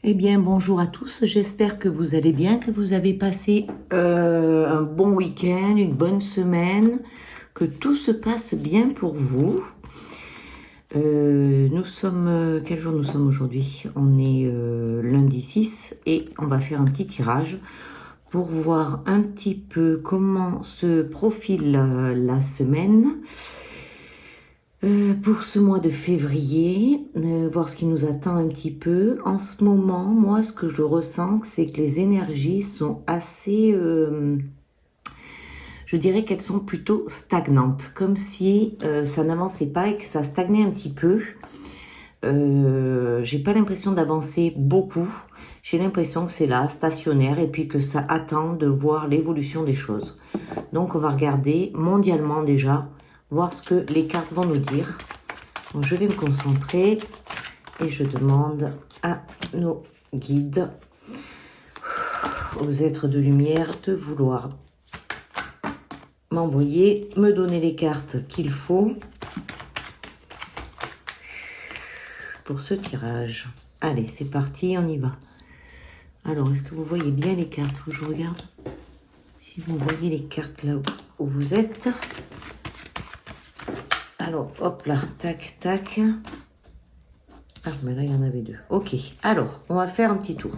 Eh bien, bonjour à tous. J'espère que vous allez bien, que vous avez passé un bon week-end, une bonne semaine, que tout se passe bien pour vous. Nous sommes... quel jour nous sommes aujourd'hui? On est lundi 6 et on va faire un petit tirage pour voir un petit peu comment se profile la semaine. Pour ce mois de février, voir ce qui nous attend un petit peu. En ce moment, moi, ce que je ressens, c'est que les énergies sont assez... je dirais qu'elles sont plutôt stagnantes, comme si ça n'avançait pas et que ça stagnait un petit peu. J'ai pas l'impression d'avancer beaucoup. J'ai l'impression que c'est là, stationnaire, et puis que ça attend de voir l'évolution des choses. Donc, on va regarder mondialement déjà, voir ce que les cartes vont nous dire. Donc, je vais me concentrer et je demande à nos guides, aux êtres de lumière, de vouloir m'envoyer, me donner les cartes qu'il faut pour ce tirage. Allez, c'est parti, on y va. Alors, est-ce que vous voyez bien les cartes? Faut que je regarde si vous voyez les cartes là où vous êtes. Alors, hop là, tac, tac. Ah, mais là, il y en avait deux. Ok, alors, on va faire un petit tour.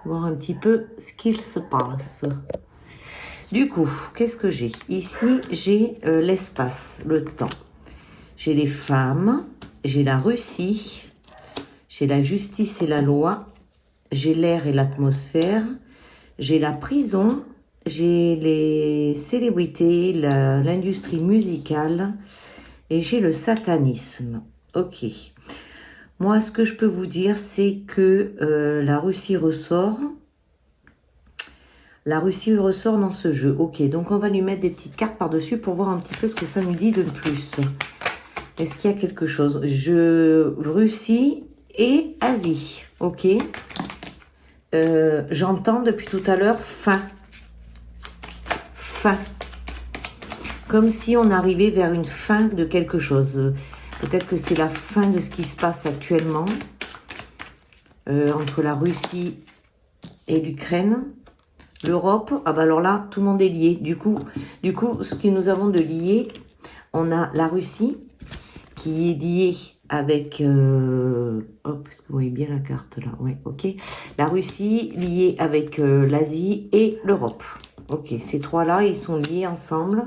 Voir un petit peu ce qu'il se passe. Du coup, qu'est-ce que j'ai? Ici, j'ai l'espace, le temps. J'ai les femmes, j'ai la Russie, j'ai la justice et la loi, j'ai l'air et l'atmosphère, j'ai la prison, j'ai les célébrités, l'industrie musicale et j'ai le satanisme. Ok. Moi, ce que je peux vous dire, c'est que la Russie ressort. La Russie ressort dans ce jeu. Ok, donc on va lui mettre des petites cartes par-dessus pour voir un petit peu ce que ça nous dit de plus. Est-ce qu'il y a quelque chose? Russie et Asie. Ok. J'entends depuis tout à l'heure fin. Fin. Comme si on arrivait vers une fin de quelque chose. Peut-être que c'est la fin de ce qui se passe actuellement entre la Russie et l'Ukraine. L'Europe, ah bah alors là, tout le monde est lié. Du coup, ce que nous avons de lié, on a la Russie qui est liée avec... hop, est-ce que vous voyez bien la carte là? Ouais, ok. La Russie liée avec l'Asie et l'Europe. Ok, ces trois-là, ils sont liés ensemble.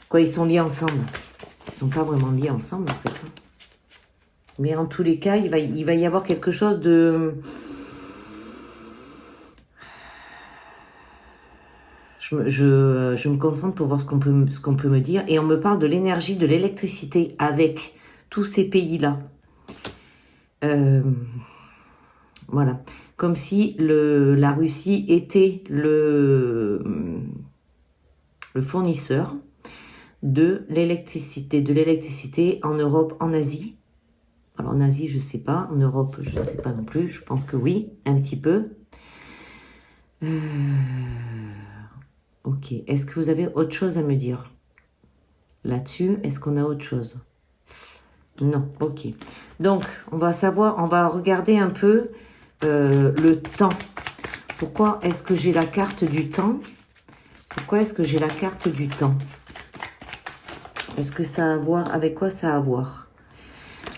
Quoi, ils sont liés ensemble? Ils sont pas vraiment liés ensemble, en fait. Mais en tous les cas, il va y avoir quelque chose de... Je me concentre pour voir ce qu'on peut me dire. Et on me parle de l'énergie, de l'électricité avec tous ces pays-là. Voilà. Comme si la Russie était le fournisseur de l'électricité en Europe, en Asie. Alors en Asie, je ne sais pas. En Europe, je ne sais pas non plus. Je pense que oui, un petit peu. Ok. Est-ce que vous avez autre chose à me dire là-dessus? Est-ce qu'on a autre chose? Non. Ok. Donc, on va regarder un peu le temps. Pourquoi est-ce que j'ai la carte du temps? Pourquoi est-ce que j'ai la carte du temps? Est-ce que ça a à voir? Avec quoi ça a à voir?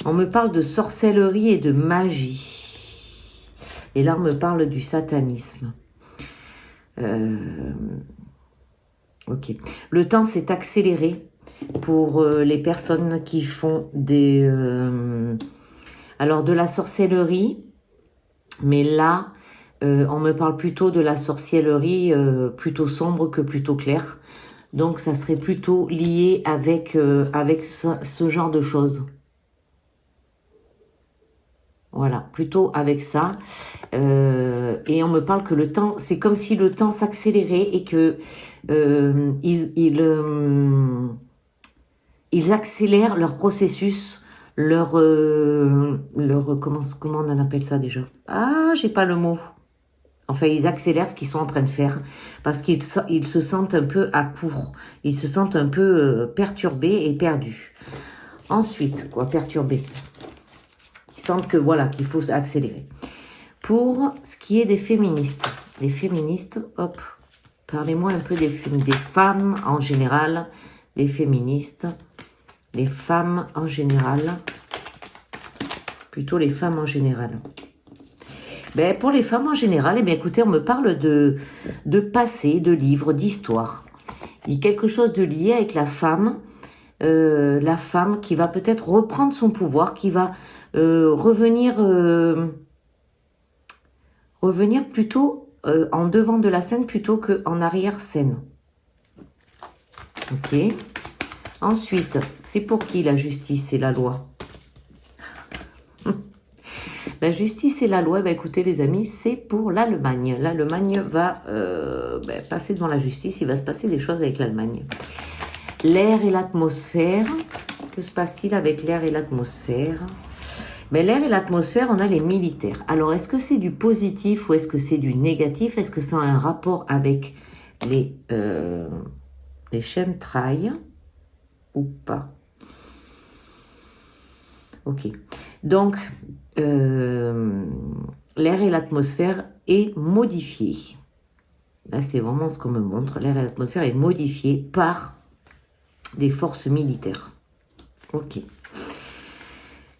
On me parle de sorcellerie et de magie. Et là, on me parle du satanisme. Ok. Le temps s'est accéléré pour les personnes qui font des... alors, de la sorcellerie, mais là, on me parle plutôt de la sorcellerie plutôt sombre que plutôt claire. Donc, ça serait plutôt lié avec ce genre de choses. Voilà, plutôt avec ça. Et on me parle que le temps, c'est comme si le temps s'accélérait et que ils accélèrent leur processus, comment on en appelle ça déjà? Ah, j'ai pas le mot. Enfin, ils accélèrent ce qu'ils sont en train de faire parce qu'ils se sentent un peu à court. Ils se sentent un peu perturbés et perdus. Ensuite, quoi, perturbés. Ils sentent que voilà, qu'il faut accélérer. pour ce qui est des féministes. Les féministes, hop, parlez-moi un peu des femmes en général, des féministes, les femmes en général, plutôt les femmes en général. Ben, pour les femmes en général, eh bien, écoutez, on me parle de passé, de livres, d'histoire. Il y a quelque chose de lié avec la femme qui va peut-être reprendre son pouvoir, qui va revenir plutôt en devant de la scène plutôt qu'en arrière-scène. Ok. Ensuite, c'est pour qui la justice et la loi? La justice et la loi, ben écoutez les amis, c'est pour l'Allemagne. L'Allemagne va passer devant la justice, il va se passer des choses avec l'Allemagne. L'air et l'atmosphère, que se passe-t-il avec l'air et l'atmosphère? Ben, l'air et l'atmosphère, on a les militaires. Alors, est-ce que c'est du positif ou est-ce que c'est du négatif? Est-ce que ça a un rapport avec les chemtrails ou pas? Ok. Donc, l'air et l'atmosphère est modifié. Là, c'est vraiment ce qu'on me montre. L'air et l'atmosphère est modifié par des forces militaires. Ok.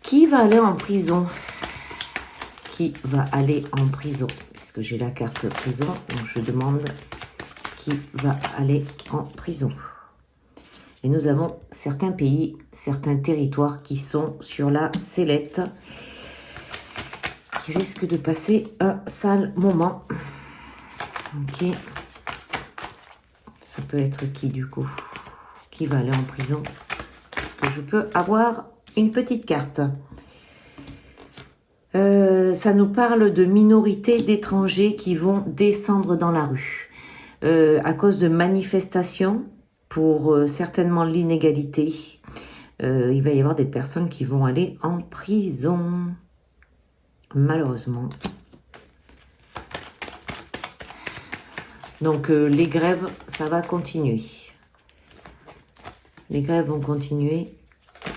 Qui va aller en prison? Qui va aller en prison? Puisque j'ai la carte prison, donc je demande qui va aller en prison. Et nous avons certains pays, certains territoires qui sont sur la sellette, qui risquent de passer un sale moment. Ok. Ça peut être qui du coup? Qui va aller en prison? Est-ce que je peux avoir une petite carte? Ça nous parle de minorités d'étrangers qui vont descendre dans la rue à cause de manifestations pour certainement l'inégalité. Il va y avoir des personnes qui vont aller en prison, malheureusement. Donc les grèves, ça va continuer. Les grèves vont continuer.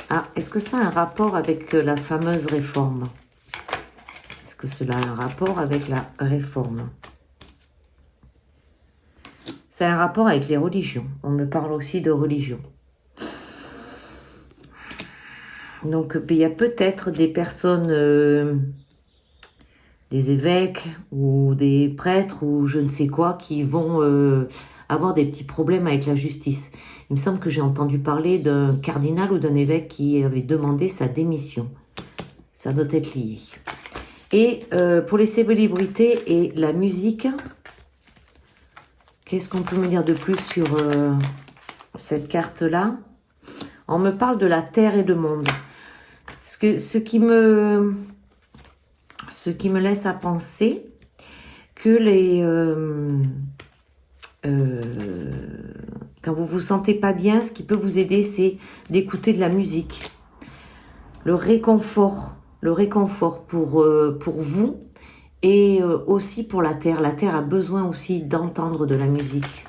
Ah, est-ce que ça a un rapport avec la fameuse réforme? Est-ce que cela a un rapport avec la réforme? Ça a un rapport avec les religions. On me parle aussi de religion. Donc, il y a peut-être des personnes, des évêques ou des prêtres ou je ne sais quoi qui vont avoir des petits problèmes avec la justice. Il me semble que j'ai entendu parler d'un cardinal ou d'un évêque qui avait demandé sa démission. Ça doit être lié. Et pour les célébrités et la musique, qu'est-ce qu'on peut me dire de plus sur cette carte-là? On me parle de la terre et le monde. Parce que ce qui me laisse à penser que quand vous vous sentez pas bien, ce qui peut vous aider, c'est d'écouter de la musique. Le réconfort pour vous et aussi pour la terre. La terre a besoin aussi d'entendre de la musique,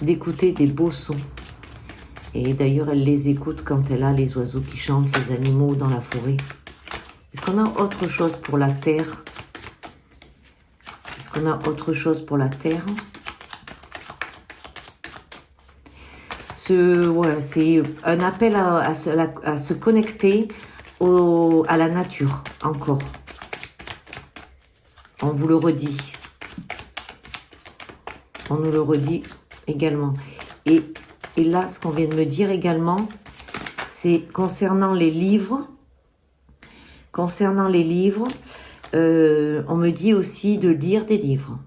d'écouter des beaux sons. Et d'ailleurs, elle les écoute quand elle a les oiseaux qui chantent, les animaux dans la forêt. Est-ce qu'on a autre chose pour la terre? Est-ce qu'on a autre chose pour la terre? Voilà, c'est un appel à se connecter à la nature, encore. On vous le redit. On nous le redit également. Et là, ce qu'on vient de me dire également, c'est concernant les livres. Concernant les livres, on me dit aussi de lire des livres.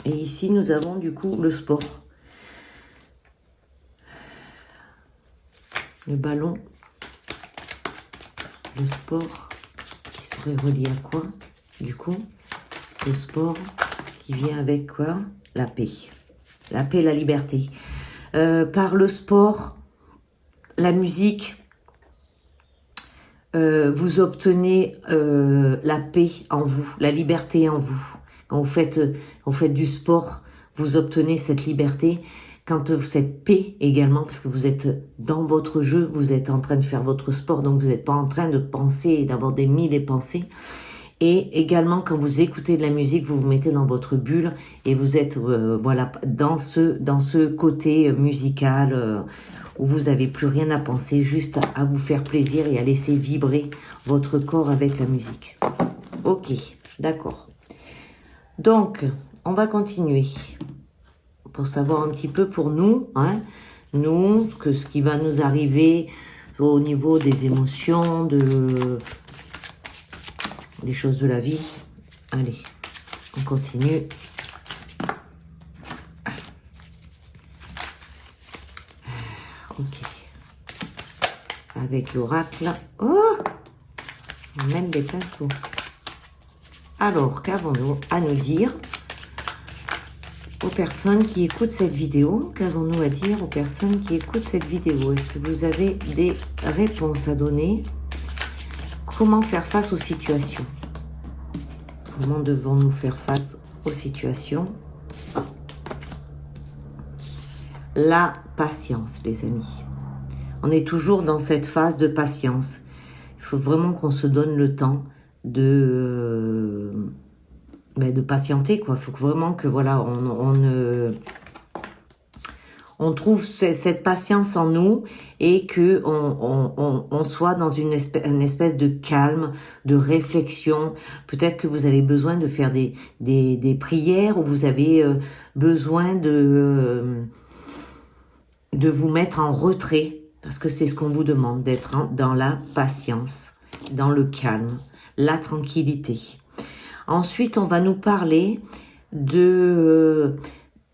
Et ici, nous avons du coup le sport. Le ballon. Le sport qui serait relié à quoi? Du coup, le sport qui vient avec quoi? La paix. La paix et la liberté. Par le sport, la musique, vous obtenez la paix en vous, la liberté en vous. Quand vous faites du sport, vous obtenez cette liberté. quand vous êtes paix également, parce que vous êtes dans votre jeu, vous êtes en train de faire votre sport, donc vous n'êtes pas en train de penser et d'avoir des mille pensées. Et également, quand vous écoutez de la musique, vous vous mettez dans votre bulle et vous êtes voilà, dans ce côté musical où vous n'avez plus rien à penser, juste à vous faire plaisir et à laisser vibrer votre corps avec la musique. Ok, d'accord. Donc, on va continuer pour savoir un petit peu pour nous, hein, nous, que ce qui va nous arriver au niveau des émotions, des choses de la vie. Allez, on continue. Ok. Avec l'oracle. Oh, même des pinceaux. Alors, qu'avons-nous à nous dire aux personnes qui écoutent cette vidéo? Qu'avons-nous à dire aux personnes qui écoutent cette vidéo? Est-ce que vous avez des réponses à donner? Comment faire face aux situations? Comment devons-nous faire face aux situations? La patience, les amis. On est toujours dans cette phase de patience. Il faut vraiment qu'on se donne le temps de patienter, quoi. Il faut vraiment que voilà, on trouve cette patience en nous et que on soit dans une espèce de calme, de réflexion. Peut-être que vous avez besoin de faire des prières, ou vous avez besoin de vous mettre en retrait, parce que c'est ce qu'on vous demande, d'être dans la patience, dans le calme, la tranquillité. Ensuite, on va nous parler de...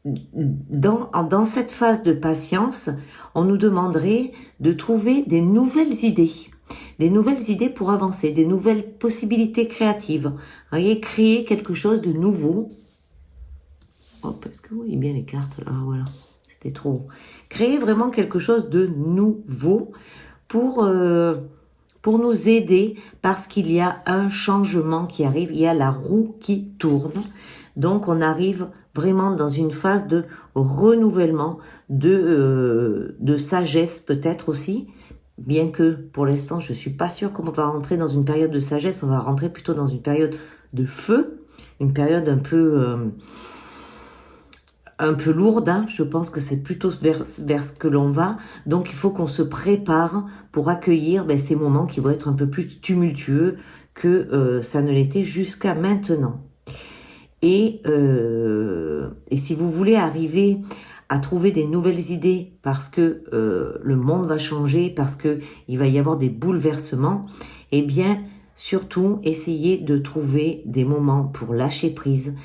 Dans cette phase de patience, on nous demanderait de trouver des nouvelles idées pour avancer, des nouvelles possibilités créatives. Vous voyez, créer quelque chose de nouveau. Hop, est-ce que vous voyez bien les cartes? Ah voilà, c'était trop haut. Créer vraiment quelque chose de nouveau pour nous aider, parce qu'il y a un changement qui arrive, il y a la roue qui tourne. Donc on arrive vraiment dans une phase de renouvellement, de sagesse peut-être aussi, bien que pour l'instant je ne suis pas sûre qu'on va rentrer dans une période de sagesse, on va rentrer plutôt dans une période de feu, une période un peu lourde, hein. Je pense que c'est plutôt vers ce que l'on va. Donc il faut qu'on se prépare pour accueillir ces moments qui vont être un peu plus tumultueux que ça ne l'était jusqu'à maintenant. Et si vous voulez arriver à trouver des nouvelles idées, parce que le monde va changer, parce que il va y avoir des bouleversements, eh bien surtout essayez de trouver des moments pour lâcher prise.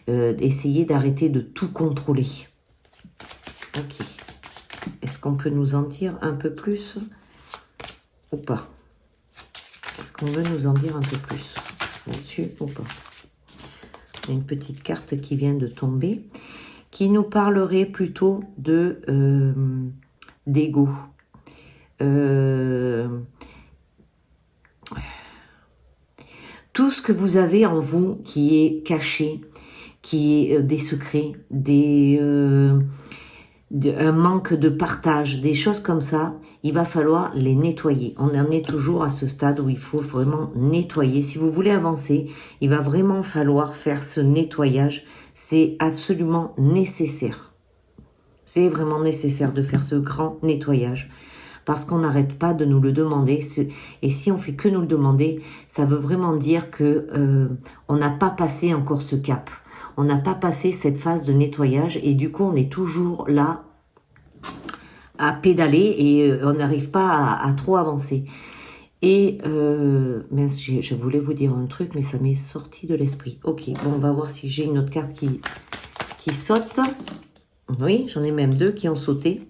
Essayer d'arrêter de tout contrôler. Ok. Est-ce qu'on peut nous en dire un peu plus ou pas? Est-ce qu'on veut nous en dire un peu plus là-dessus ou pas? Il y a une petite carte qui vient de tomber qui nous parlerait plutôt de d'ego. Tout ce que vous avez en vous qui est caché, qui est des secrets, un manque de partage, des choses comme ça, il va falloir les nettoyer. On en est toujours à ce stade où il faut vraiment nettoyer. Si vous voulez avancer, il va vraiment falloir faire ce nettoyage. C'est absolument nécessaire. C'est vraiment nécessaire de faire ce grand nettoyage, parce qu'on n'arrête pas de nous le demander. Et si on fait que nous le demander, ça veut vraiment dire que on n'a pas passé encore ce cap. On n'a pas passé cette phase de nettoyage, et du coup, on est toujours là à pédaler et on n'arrive pas à trop avancer. Et mince, je voulais vous dire un truc, mais ça m'est sorti de l'esprit. Ok, bon, on va voir si j'ai une autre carte qui saute. Oui, j'en ai même deux qui ont sauté.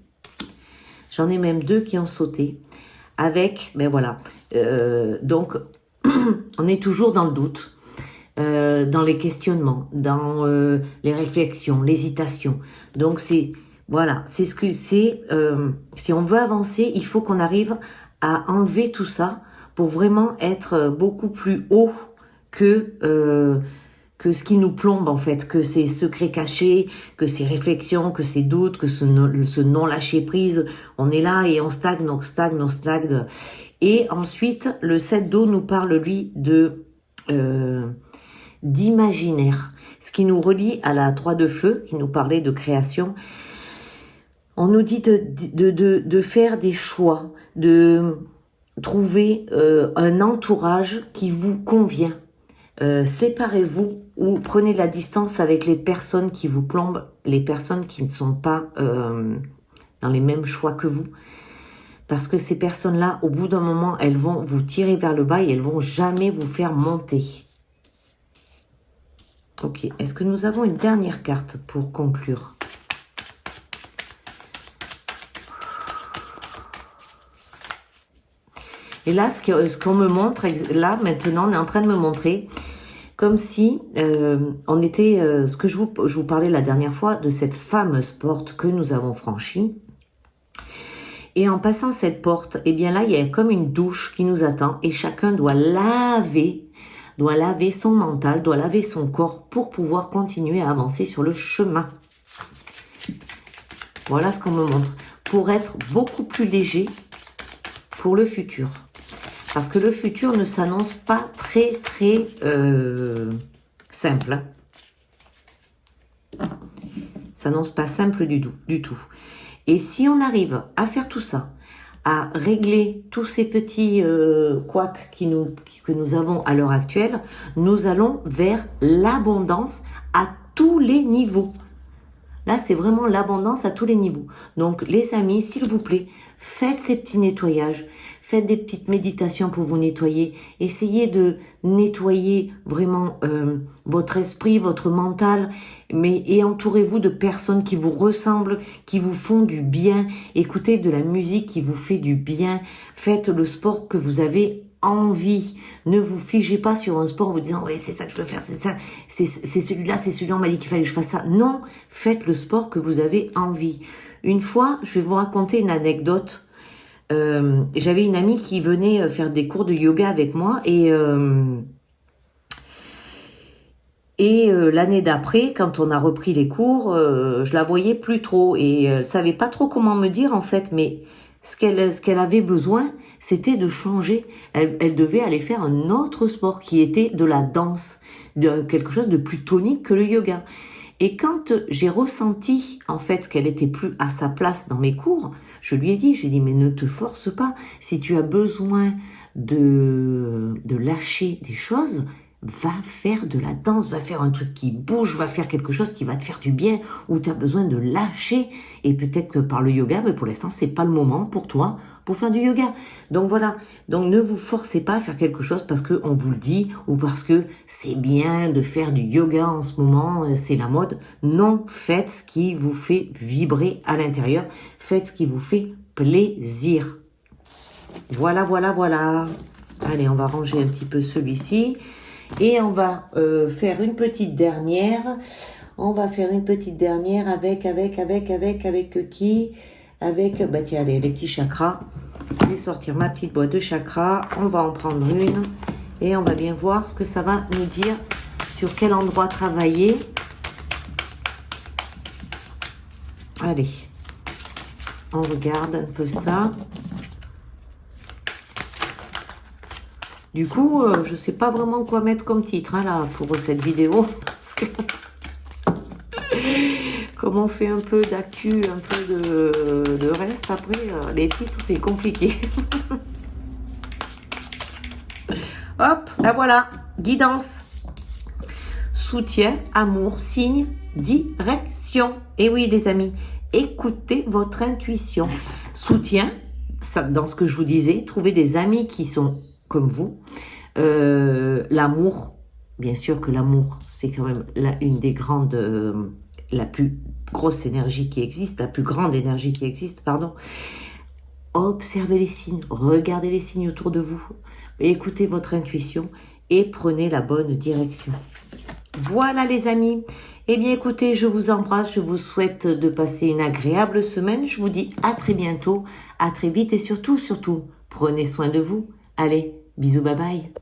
J'en ai même deux qui ont sauté. Avec, ben voilà. Donc, on est toujours dans le doute. Dans les questionnements, dans les réflexions, l'hésitation. Donc c'est, voilà, c'est ce que c'est. Si on veut avancer, il faut qu'on arrive à enlever tout ça pour vraiment être beaucoup plus haut que que ce qui nous plombe en fait, que ces secrets cachés, que ces réflexions, que ces doutes, que ce non-lâcher prise, on est là et on stagne, on stagne, on stagne. Et ensuite, le 7 d'eau nous parle, lui, d'imaginaire, ce qui nous relie à la 3 de feu, qui nous parlait de création. On nous dit de faire des choix, de trouver un entourage qui vous convient. Séparez-vous ou prenez la distance avec les personnes qui vous plombent, les personnes qui ne sont pas dans les mêmes choix que vous. Parce que ces personnes-là, au bout d'un moment, elles vont vous tirer vers le bas et elles vont jamais vous faire monter. Ok, est-ce que nous avons une dernière carte pour conclure? Et là, ce qu'on me montre, là, maintenant, on est en train de me montrer comme si on était, ce que je vous parlais la dernière fois, de cette fameuse porte que nous avons franchie. Et en passant cette porte, eh bien là, il y a comme une douche qui nous attend et chacun doit laver son mental, doit laver son corps pour pouvoir continuer à avancer sur le chemin. Voilà ce qu'on me montre. Pour être beaucoup plus léger pour le futur. Parce que le futur ne s'annonce pas très simple. S'annonce pas simple du tout. Et si on arrive à faire tout ça, à régler tous ces petits couacs que nous avons à l'heure actuelle, nous allons vers l'abondance à tous les niveaux. Là, c'est vraiment l'abondance à tous les niveaux. Donc, les amis, s'il vous plaît, faites ces petits nettoyages. Faites des petites méditations pour vous nettoyer. Essayez de nettoyer vraiment votre esprit, votre mental. Et entourez-vous de personnes qui vous ressemblent, qui vous font du bien. Écoutez de la musique qui vous fait du bien. Faites le sport que vous avez envie. Ne vous figez pas sur un sport en vous disant « ouais, c'est ça que je dois faire, c'est ça, c'est celui-là, c'est celui-là, on m'a dit qu'il fallait que je fasse ça. » Non, faites le sport que vous avez envie. Une fois, je vais vous raconter une anecdote. J'avais une amie qui venait faire des cours de yoga avec moi et l'année d'après, quand on a repris les cours, je la voyais plus trop et elle savait pas trop comment me dire en fait, mais ce qu'elle avait besoin, c'était de changer. Elle devait aller faire un autre sport qui était de la danse, quelque chose de plus tonique que le yoga. Et quand j'ai ressenti en fait qu'elle était plus à sa place dans mes cours, je lui ai dit mais ne te force pas. Si tu as besoin de lâcher des choses, va faire de la danse, va faire un truc qui bouge, va faire quelque chose qui va te faire du bien, où tu as besoin de lâcher. Et peut-être que par le yoga, mais pour l'instant, c'est pas le moment pour toi pour faire du yoga. Donc voilà, donc ne vous forcez pas à faire quelque chose parce qu'on vous le dit ou parce que c'est bien de faire du yoga en ce moment, c'est la mode. Non, faites ce qui vous fait vibrer à l'intérieur, faites ce qui vous fait plaisir. Voilà. Allez, on va ranger un petit peu celui-ci. Et on va faire une petite dernière. On va faire une petite dernière avec qui? Avec, bah tiens, allez, les petits chakras. Je vais sortir ma petite boîte de chakras. On va en prendre une. Et on va bien voir ce que ça va nous dire. Sur quel endroit travailler. Allez. On regarde un peu ça. Du coup, je ne sais pas vraiment quoi mettre comme titre hein, là pour cette vidéo. Parce que comme on fait un peu d'actu, un peu de reste, après, les titres, c'est compliqué. Hop, là voilà, guidance. Soutien, amour, signe, direction. Et oui, les amis, écoutez votre intuition. Soutien, ça, dans ce que je vous disais, trouvez des amis qui sont comme vous. L'amour, bien sûr que l'amour, c'est quand même une des grandes, la plus grosse énergie qui existe, la plus grande énergie qui existe, pardon. Observez les signes, regardez les signes autour de vous, écoutez votre intuition et prenez la bonne direction. Voilà les amis. Eh bien écoutez, je vous embrasse, je vous souhaite de passer une agréable semaine. Je vous dis à très bientôt, à très vite et surtout, prenez soin de vous. Allez, bisous, bye bye.